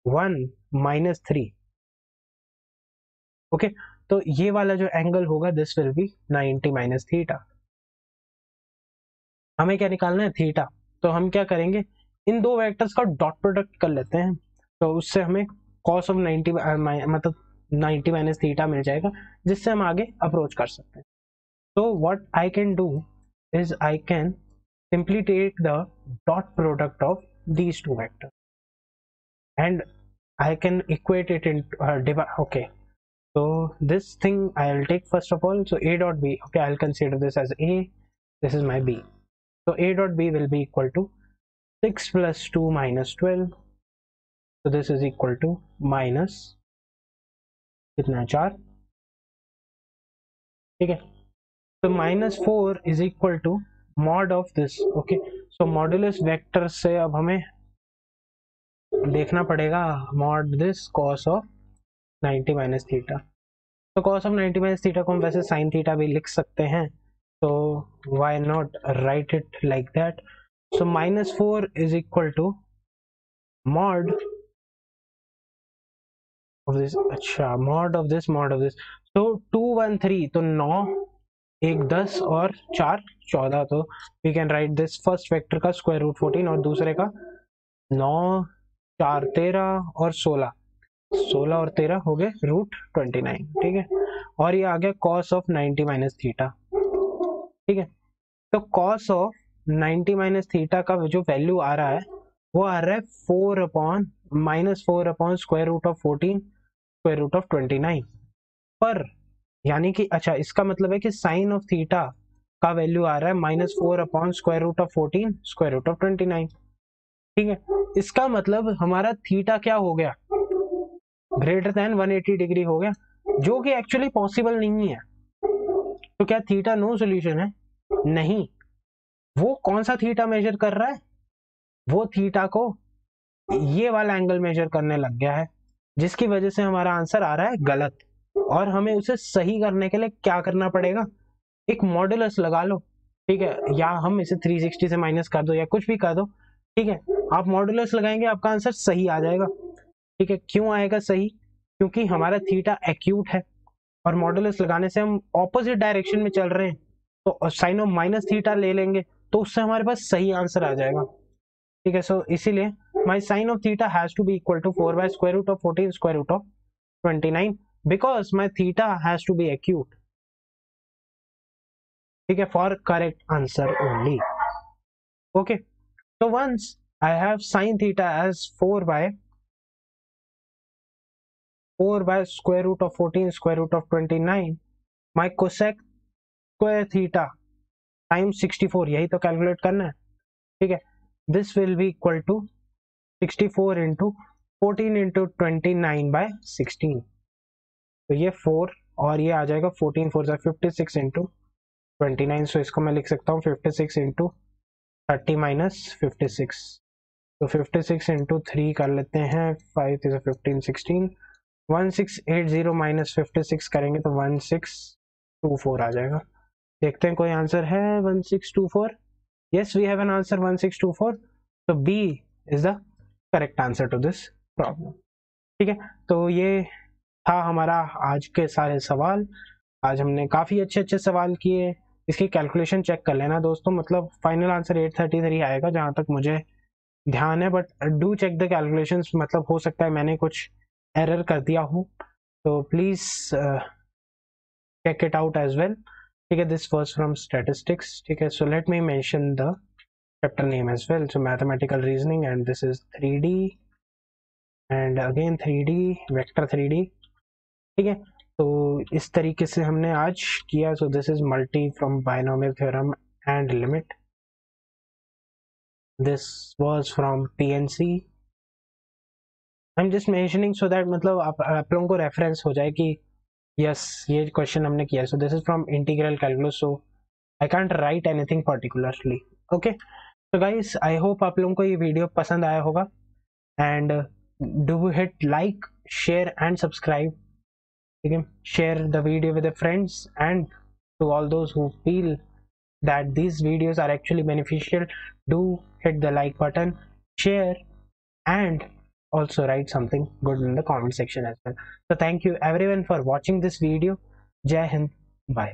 1 -3। ओके, तो ये वाला जो एंगल होगा this will be 90 minus theta. हमें क्या निकालना है? थीटा। तो हम क्या करेंगे, इन दो वेक्टर्स का डॉट प्रोडक्ट कर लेते हैं, तो उससे हमें cos ऑफ 90 मतलब 90 माइनस थीटा मिल जाएगा, जिससे हम आगे अप्रोच कर सकते हैं। So what I can do is I can simply take the dot product of these two vectors and I can equate it in okay, so this thing I'll take first of all, so a dot b, okay, I'll consider this as a, this is my b, so a dot b will be equal to 6 plus 2 minus 12, so this is equal to minus कितना 4। ठीक है, तो -4 is equal to mod of this, okay, so modulus vector से अब हमें देखना पड़ेगा mod this cos of 90 minus theta. तो कॉस ऑफ 90 माइनस थीटा को हम वैसे साइन थीटा भी लिख सकते हैं, तो why not write it like that. So -4 is equal to mod of this, अच्छा मॉड ऑफ दिस तो 2 1 3 तो 9 1 10 और 4 14, तो we can write this first vector का स्क्वायर रूट 14 और दूसरे का 9 4 13 और 16 और 13 हो गए रूट 29, ठीक है। और ये आ गया कॉस ऑफ 90 माइनस थीटा, ठीक है। तो कॉस ऑफ 90 माइनस थीटा का जो वैल्यू आ रहा है वो आ रहा है 4 upon square root of 14 square root of 29 पर, यानी कि अच्छा इसका मतलब है कि साइन ऑफ थीटा का वैल्यू आ रहा है -4 upon square root of 14 square root of 29, ठीक है। इसका मतलब हमारा थीटा क्या हो गया, ग्रेटर देन 180 डिग्री हो गया, जो कि एक्चुअली पॉसिबल नहीं है। तो क्या थीटा नो सॉल्यूशन है? नहीं। वो कौन सा थीटा मेजर कर रहा है? वो थीटा को ये वाला एंगल मेजर करने लग गया है, जिसकी वजह से हमारा आंसर आ रहा है गलत। और हमें उसे सही करने के लिए क्या करना पड़ेगा, एक मॉडुलस लगा लो, ठीक है, या हम इसे 360 से माइनस कर दो या कुछ भी कर दो, ठीक है। आप मॉडुलस लगाएंगे आपका आंसर सही आ जाएगा, ठीक है। क्यों आएगा सही? क्योंकि हमारा थीटा एक्यूट है और मॉडुलस लगाने से हम ऑपोजिट डायरेक्शन में चल रहे हैं, तो साइन ऑफ माइनस थीटा ले लेंगे तो उससे हमारे पास सही आंसर आ जाएगा, ठीक है। सो इसीलिए my sin of theta has to be equal to 4 by square root of 14 square root of 29 because my theta has to be acute, ठीक है, for correct answer only, okay। So once I have sin theta as 4 by square root of 14 square root of 29, my cosec square theta times 64, यही तो calculate करना है, ठीक है। this will be equal to 64 into 14 into 29 by 16, तो ये 4 और ये आ जाएगा 14 4 से 56 into 29, सो इसको मैं लिख सकता हूँ 56 into 30 minus 56, तो 56 into 3 कर लेते हैं, 5 से 15 16, 1680 minus 56 करेंगे तो 1624 आ जाएगा। देखते हैं कोई आंसर है 1624, yes we have an answer 1624, तो B is the correct answer to this problem, ठीक है। तो ये था हमारा आज के सारे सवाल। आज हमने काफ़ी अच्छे सवाल किए, इसकी कैलकुलेशन चेक कर लेना दोस्तों, मतलब फाइनल आंसर 833 आएगा जहाँ तक मुझे ध्यान है, but do check the calculations, मतलब हो सकता है मैंने कुछ एरर कर दिया हूँ, तो please check it out as well, ठीक है। दिस वाज फ्रॉम स्टैटिस्टिक्स, ठीक है। So let me mention the chapter name as well, so mathematical reasoning, and this is 3D and again 3D vector 3D, ठीक है। तो इस तरीके से हमने आज किया। So this is multi from binomial theorem and limit, this was from PNC, I am just mentioning so that मतलब आप लोगों को रेफरेंस हो जाए कि यस ये क्वेश्चन हमने किया। So this is from integral calculus, so I can't write anything particularly, okay. तो गाइस आई होप आप लोगों को ये वीडियो पसंद आया होगा, and do hit like share and subscribe, ठीक है। Share the video with friends and to all those who feel that these videos are actually beneficial, do hit the like button, share, and also write something good in the comment section as well. So thank you everyone for watching this video. Jai Hind, bye.